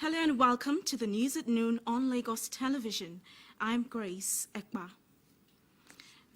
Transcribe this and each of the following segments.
Hello and welcome to the News at Noon on Lagos Television. I'm Grace Ekpa.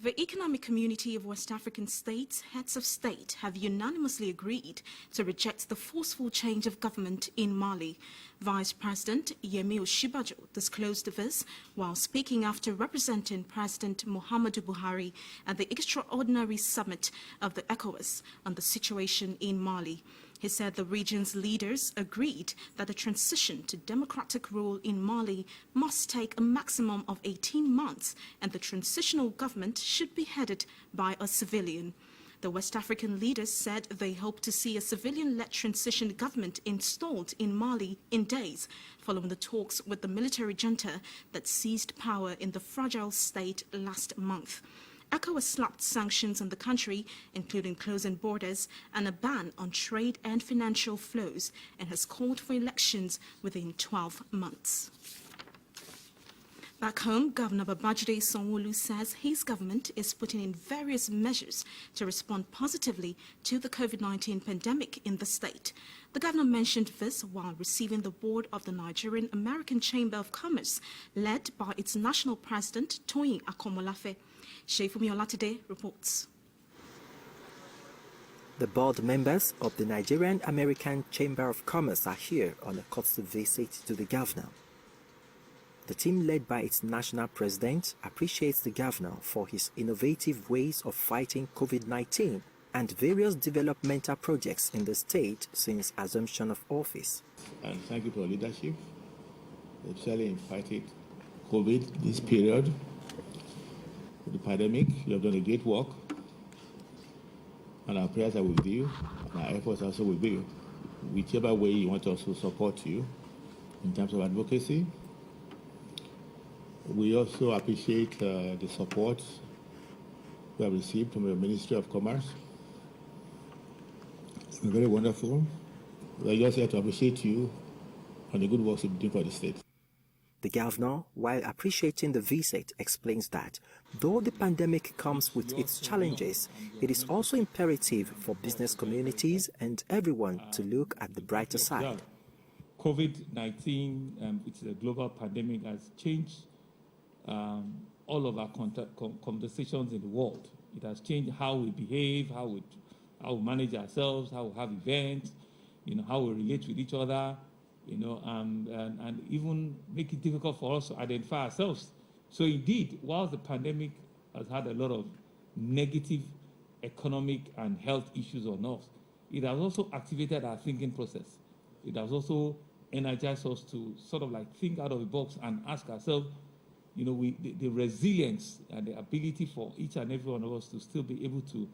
The Economic Community of West African States, heads of state, have unanimously agreed to reject the forceful change of government in Mali. Vice President Yemi Osinbajo disclosed this while speaking after representing President Muhammadu Buhari at the extraordinary summit of the ECOWAS on the situation in Mali. He said the region's leaders agreed that the transition to democratic rule in Mali must take a maximum of 18 months and the transitional government should be headed by a civilian. The West African leaders said they hope to see a civilian-led transition government installed in Mali in days, following the talks with the military junta that seized power in the fragile state last month. ECOWAS slapped sanctions on the country, including closing borders and a ban on trade and financial flows, and has called for elections within 12 months. Back home, Governor Babajide Sanwo-Olu says his government is putting in various measures to respond positively to the COVID-19 pandemic in the state. The governor mentioned this while receiving the board of the Nigerian American Chamber of Commerce, led by its national president, Toyin Akomolafe. Sheifumi Olatide reports. The board members of the Nigerian American Chamber of Commerce are here on a courtesy visit to the governor. The team led by its national president appreciates the governor for his innovative ways of fighting COVID-19 and various developmental projects in the state since assumption of office. And thank you for your leadership, especially in fighting COVID this period. The pandemic, you have done a great work, and our prayers are with you, and our efforts also with you. Whichever way you want us to support you in terms of advocacy. We also appreciate the support we have received from the Ministry of Commerce. It's been very wonderful. We are just here to appreciate you on the good work you've done for the state. The governor, while appreciating the visit, explains that though the pandemic comes with its challenges, it is also imperative for business communities and everyone to look at the brighter side. COVID-19, it's a global pandemic, has changed all of our conversations in the world. It has changed how we behave, how we manage ourselves, how we have events, how we relate with each other. And even make it difficult for us to identify ourselves. So indeed, while the pandemic has had a lot of negative economic and health issues on us, it has also activated our thinking process. It has also energized us to sort of like think out of the box and ask ourselves, the resilience and the ability for each and every one of us to still be able to,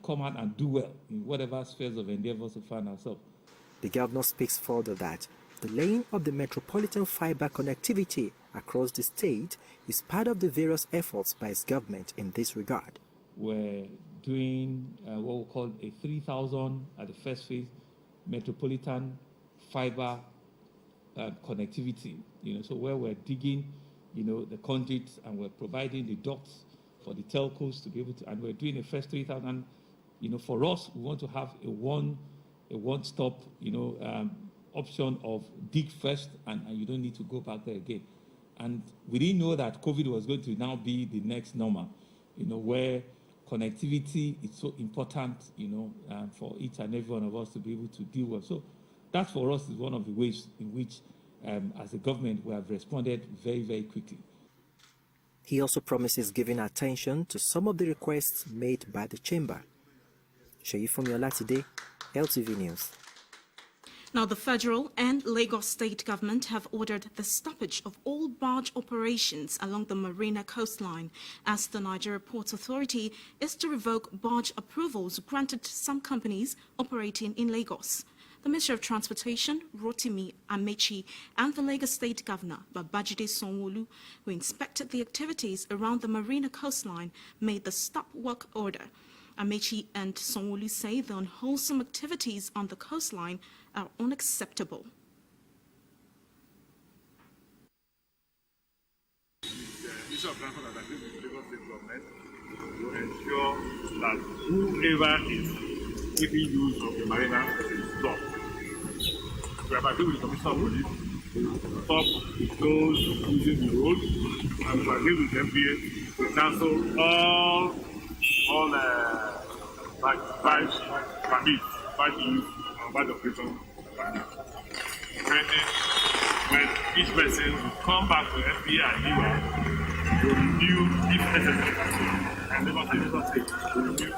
come out and do well in whatever spheres of endeavors we find ourselves. The governor speaks further that the laying of the metropolitan fiber connectivity across the state is part of the various efforts by its government in this regard. We're doing what we call a 3,000 at the first phase metropolitan fiber connectivity. So where we're digging, the conduits and we're providing the ducts for the telcos to be able to, and we're doing the first 3,000. For us, we want to have a one-stop, option of dig first, and you don't need to go back there again. And we didn't know that COVID was going to now be the next normal, where connectivity is so important, for each and every one of us to be able to deal with. So that for us is one of the ways in which, as a government, we have responded very, very quickly. He also promises giving attention to some of the requests made by the chamber. Sheifumi Olatide, LTV News. Now, the federal and Lagos state government have ordered the stoppage of all barge operations along the Marina coastline, as the Nigeria Ports Authority is to revoke barge approvals granted to some companies operating in Lagos. The Minister of Transportation, Rotimi Amechi, and the Lagos State Governor, Babajide Sanwo-Olu, who inspected the activities around the Marina coastline, made the stop work order. Amechi and Sanwo-Olu say the unwholesome activities on the coastline are unacceptable. The Minister of Transport has agreed with the Lagos State government to ensure that whoever is making use of the marina is stopped. we have agreed with the Commissioner of Police to stop those using the road, and we agreed with the MPA to cancel all like badge permits, badge use, and badge operation permits. Pending when each person will come back to MPA and NIWA to review if necessary, and never say to review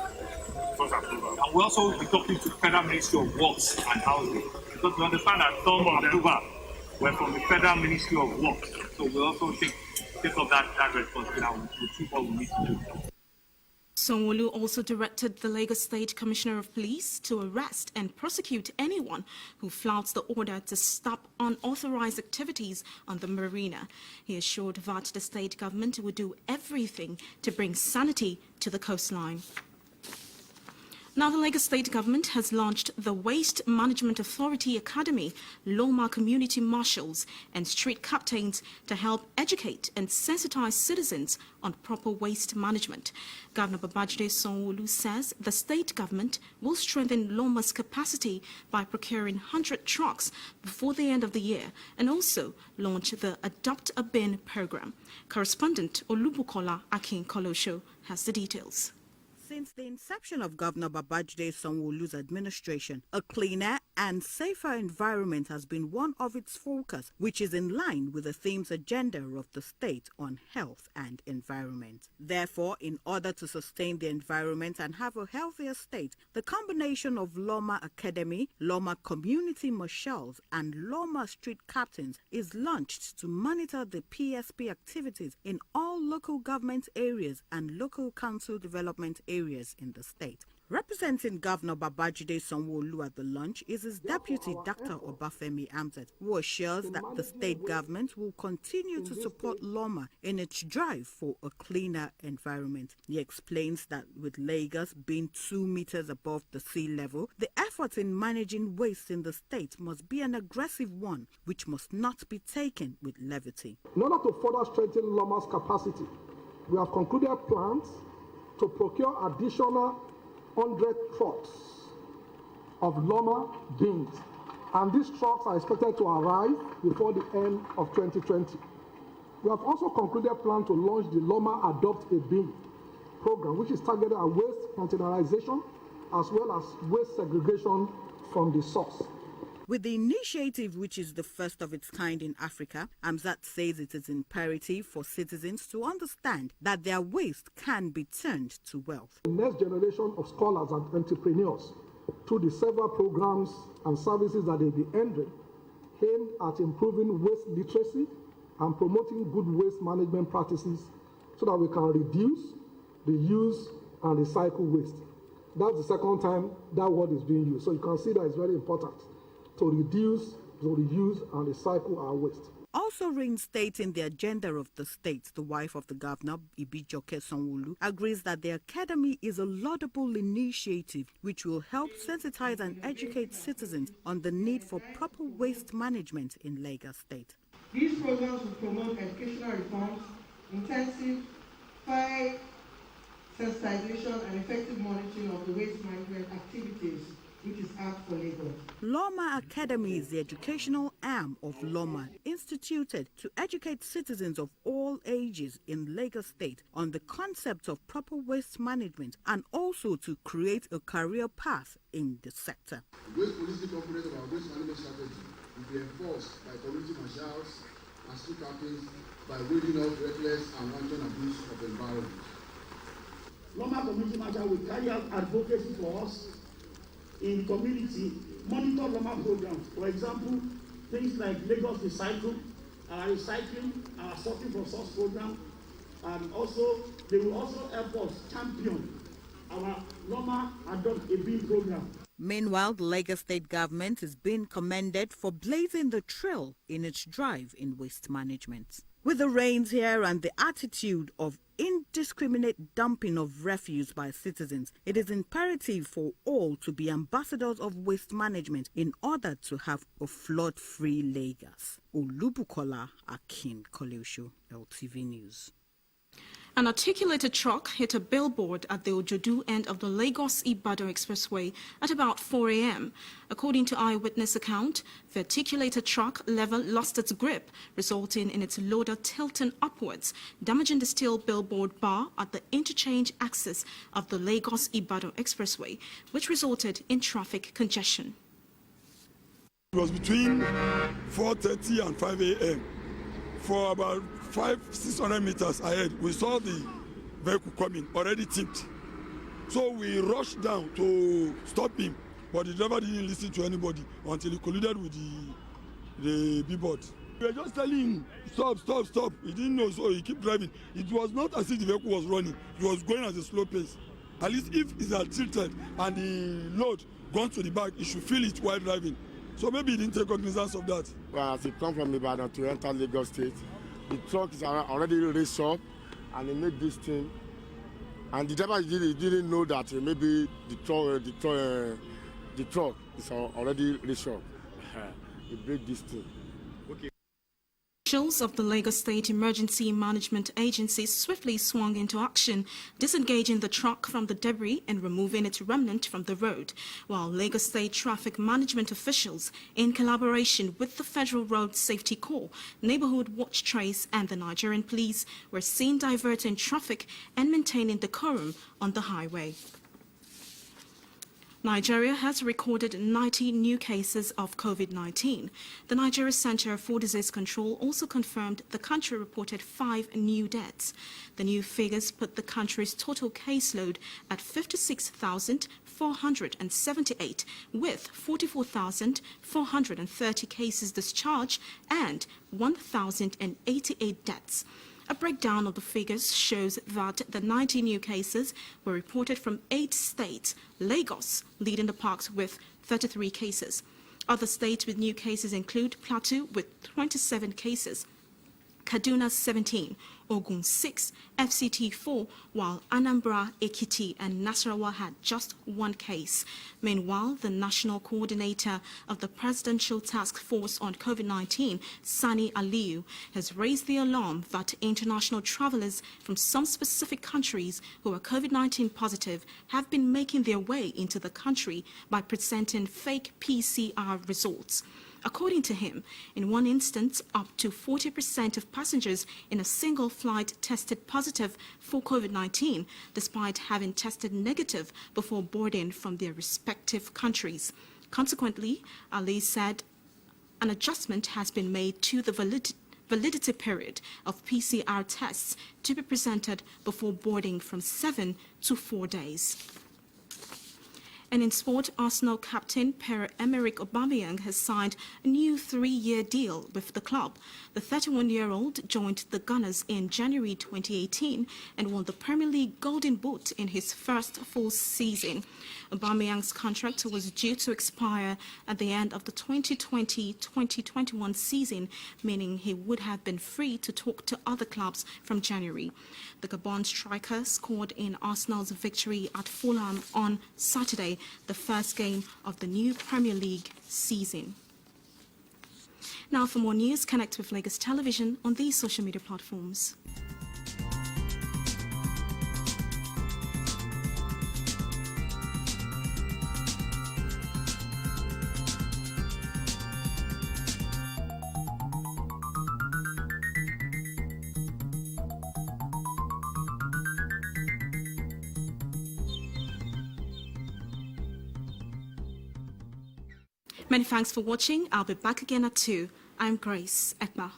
first approval. And we also be talking to Federal Ministry of Works and Housing, because we understand that some of them were from the Federal Ministry of Works. So we also take up that responsibility and we'll see what we need to do. Sanwo-Olu also directed the Lagos State Commissioner of Police to arrest and prosecute anyone who flouts the order to stop unauthorized activities on the marina. He assured that the state government would do everything to bring sanity to the coastline. Now, the Lagos State Government has launched the Waste Management Authority Academy, Loma Community Marshals and Street Captains to help educate and sensitize citizens on proper waste management. Governor Babajide Sanwo-Olu says the state government will strengthen Loma's capacity by procuring 100 trucks before the end of the year and also launch the Adopt a Bin program. Correspondent Olubukola Akin-Francis has the details. Since the inception of Governor Babajide Sanwo-Olu's administration, a cleaner and safer environment has been one of its focus, which is in line with the theme's agenda of the state on health and environment. Therefore, in order to sustain the environment and have a healthier state, the combination of Loma Academy, Loma Community Marshals, and Loma Street Captains is launched to monitor the PSP activities in all local government areas and local council development areas in the state. Representing Governor Babajide Sanwo-Olu at the launch is his deputy, Dr. Obafemi Amzat, who assures that the state government will continue to support Loma in its drive for a cleaner environment. He explains that with Lagos being 2 meters above the sea level, the effort in managing waste in the state must be an aggressive one, which must not be taken with levity. In order to further strengthen Loma's capacity, we have concluded plans to procure additional 100 trucks of Loma bins, and these trucks are expected to arrive before the end of 2020. We have also concluded plan to launch the Loma Adopt a Bin program, which is targeted at waste containerization as well as waste segregation from the source. With the initiative, which is the first of its kind in Africa, Amzat says it is imperative for citizens to understand that their waste can be turned to wealth. The next generation of scholars and entrepreneurs, through the several programs and services that they'll be entering, aimed at improving waste literacy and promoting good waste management practices so that we can reduce, reuse, and recycle waste. That's the second time that word is being used. So you can see that it's very important to reduce, to reuse, and recycle our waste. Also reinstating the agenda of the state, the wife of the governor, Ibijoke Sanwo-Olu, agrees that the academy is a laudable initiative which will help sensitize and educate citizens on the need for proper waste management in Lagos State. These programs will promote educational reforms, intensify sensitization and effective monitoring of the waste management activities, which is out for Lagos. Loma Academy is the educational arm of Loma, instituted to educate citizens of all ages in Lagos State on the concept of proper waste management and also to create a career path in the sector. The waste policy component of our waste management strategy will be enforced by community marshals and street captains by weeding out reckless and wanton abuse of the environment. Loma community marshal will carry out advocacy for us in the community, monitor Loma programs. For example, things like Lagos Recycle, our recycling, our sorting for source program, and also they will also help us champion our Loma Adopt a Bin program. Meanwhile, the Lagos State government is being commended for blazing the trail in its drive in waste management. With the rains here and the attitude of indiscriminate dumping of refuse by citizens, it is imperative for all to be ambassadors of waste management in order to have a flood-free Lagos. Olubukola Akin-Francis, LTV News. An articulated truck hit a billboard at the Ojodu end of the Lagos-Ibadan Expressway at about 4 a.m. According to eyewitness account, the articulated truck lever lost its grip, resulting in its loader tilting upwards, damaging the steel billboard bar at the interchange axis of the Lagos-Ibadan Expressway, which resulted in traffic congestion. It was between 4:30 and 5 a.m. For about 500-600 meters ahead, we saw the vehicle coming, already tipped. So we rushed down to stop him, but the driver didn't listen to anybody until he collided with the billboard. We were just telling him, stop, stop, stop. He didn't know, so he kept driving. It was not as if the vehicle was running. It was going at a slow pace. At least if it had tilted and the load gone to the back, he should feel it while driving. So maybe he didn't take cognizance of that. Well, as he come from Ibadan to enter Lagos State, the truck is already raced up, and he made this thing. And the driver didn't know that maybe the truck is already raced up. He break this thing. Okay. Officials of the Lagos State Emergency Management Agency swiftly swung into action, disengaging the truck from the debris and removing its remnant from the road, while Lagos State traffic management officials, in collaboration with the Federal Road Safety Corps, Neighborhood Watch Trace and the Nigerian police, were seen diverting traffic and maintaining decorum on the highway. Nigeria has recorded 90 new cases of COVID-19. The Nigeria Center for Disease Control also confirmed the country reported 5 new deaths. The new figures put the country's total caseload at 56,478, with 44,430 cases discharged and 1,088 deaths. A breakdown of the figures shows that the 90 new cases were reported from 8 states, Lagos leading the parks with 33 cases. Other states with new cases include Plateau with 27 cases, Kaduna 17, Ogun 6, FCT 4, while Anambra, Ekiti and Nasarawa had just 1 case. Meanwhile, the national coordinator of the Presidential Task Force on COVID-19, Sani Aliyu, has raised the alarm that international travelers from some specific countries who are COVID-19 positive have been making their way into the country by presenting fake PCR results. According to him, in one instance, up to 40% of passengers in a single flight tested positive for COVID-19, despite having tested negative before boarding from their respective countries. Consequently, Ali said an adjustment has been made to the validity period of PCR tests to be presented before boarding from 7 to 4 days. And in sport, Arsenal captain Pierre-Emerick Aubameyang has signed a new 3-year deal with the club. The 31-year-old joined the Gunners in January 2018 and won the Premier League Golden Boot in his first full season. Aubameyang's contract was due to expire at the end of the 2020-2021 season, meaning he would have been free to talk to other clubs from January. The Gabon striker scored in Arsenal's victory at Fulham on Saturday, the first game of the new Premier League season. Now for more news, connect with Lagos Television on these social media platforms. Many thanks for watching. I'll be back again at 2. I'm Grace Ekba.